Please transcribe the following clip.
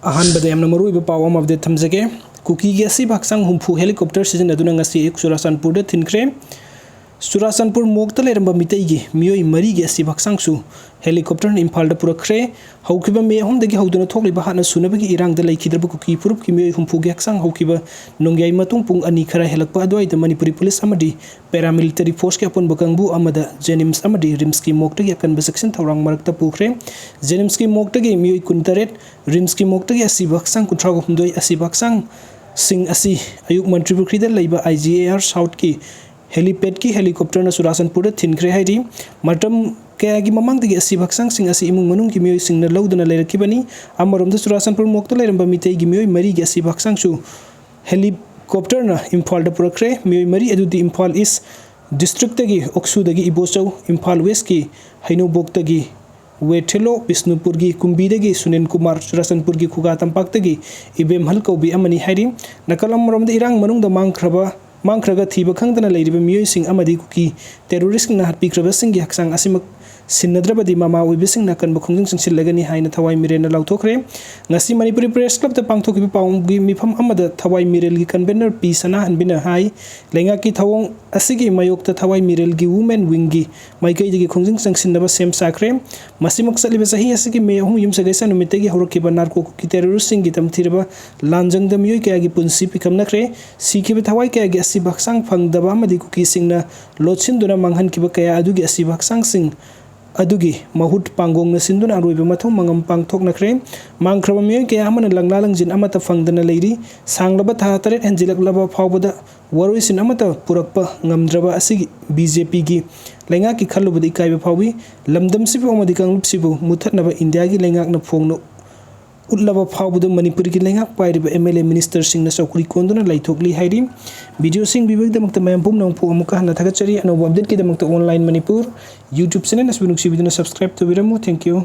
अहानबदे यमना मरुइबा पाव अमा अपडेट थमजगे कुकीगी असिबा हक्चांग हुम्फु हेलीकॉप्टर सिजनदुना ngasi चुराचांदपुर थिनख्रे चुराचांदपुर मोक्ता लेरंबा मीतेगी मियोई 4Gi Asiba Hakchangsu Helicopterna IMPHAL पुरखरे हौकिबा मे अहमदगी हौदुना थोकलिबा हाना सुनबगी इरांगदा लेखिद्रबा कुकी पुरुपकी मियोई हुम्फुगी हक्चांग हौकिबा नोंग्याई मतुंग पुंग अनि खरा हेलकपा अदवाइदा मणिपुरी पुलिस अमदी पैरामिलिटरी फोर्स के अपन बकंगबु अमदा जेनिम्स अमदी रिम्स की मोक्तगी अकनबा सेक्शन थौरांग मरकता पुखरे जेनिम्स की मोक्तगी मियोई 19 रिम्स की मोक्तगी असिबा हक्चांग 19 असिबा हक्चांग सिंह असी अयुक मंत्री पुखरीदा लैबा IGAR साउथ की हेलीपैड की हेलीकॉप्टरना चुराचांदपुर थिनख्रे हाइदी मतम कयागी ममांगदगी असिबा हक्चांग सिंह असी इमुंग मनुंग की मियोई सिंगना लौदना लेरकिबनी अमरोमदा चुराचांदपुर मोक्ता लेरंबा मीतेगी मियोई 4Gi Asiba Hakchangsu हेलीकॉप्टरना इम्फाल पुरखरे मियोई 4 अदुदी इम्फाल ईस्ट डिस्ट्रिक्टगी ओक्सुदगी इबोचौ इम्फाल वेस्ट की हैनोबोक्तगी वेठेलो बिष्णुपुर की कुंबीदगी सुनील कुमार चुराचांदपुर की खुगा तंपाक्तगी इबेमहल कौबी अमनी हाइदी नकलमरोमदा इरांग मनुंगदा मांगख्रगा थीबा खंगदना लेरिबा मियोइसिंग अमदी कुकी टेररिस्ट ना हटपीख्रबसिंगी हक्चांग असिमक सिन्नद्रबदी मामा ओइबिसिंगना कनबा खोंजिंग संसिलगनी हाइना थवाई मिरेलना लाउथोखरे ngasi मणिपुरी प्रेस क्लब ता पांगथोकिबा पाउंगी मिफम अमदा थवाई मिरेल की कन्वेनर पी सना हनबिना हाई लेंगा की थवोंग असिगी मयोक्ता थवाई मिरेल की वुमेन विंग की माइकैदगी खोंजिंग संसिनबा सेम साखरे मसिमक सलिबा सही असिगी मे अहम युमसगैसा नुमितेगी हौरकिबा नार्को की टेररिस्टिंग की तमथिरबा लांजंग द मियोई कयागी पुंसी पिकमनखरे सीखिबा थवाई कयागी असिबा हक्चांग फंगदबा अमदी कुकी सिंगना लोचिनदुना मांगहनकिबा कया अदुगी असिबा हक्चांग सिंग अदुगी महूट पांगोंगना सिंदुना अरोइबा मथौ मंगम पांगथोकनखरे मांगख्रबा मियोई कया अमना लंगला लंगजिन अमता फंगदना लेरी सांगलबा था 3 हेंजिलकलबा फावबदा वरोइसिन अमता पुरकपा ngamdraba asigi BJP की लेंगा की खल्लुबदी इकाइबा फावी लमदमसिबो अमदी कांगलुपसिबो मुथतनबा इंडिया की लेंगाकना फोंगनो उल्लबा फावबदो मणिपुर की लेंगा पाइरिबा MLA मिनिस्टर सिंगना चौकुरी कोंदुना लाइथोकली हाइरी वीडियो सिंग बिबगदमक्ता मयम पुमनंगपो अमुका हना थगचरी अनोबा अपडेट की दमक्ता ऑनलाइन मणिपुर YouTube चैनल असबिनुक्सी बिदुना सब्सक्राइब तोबिरमु थैंक यू।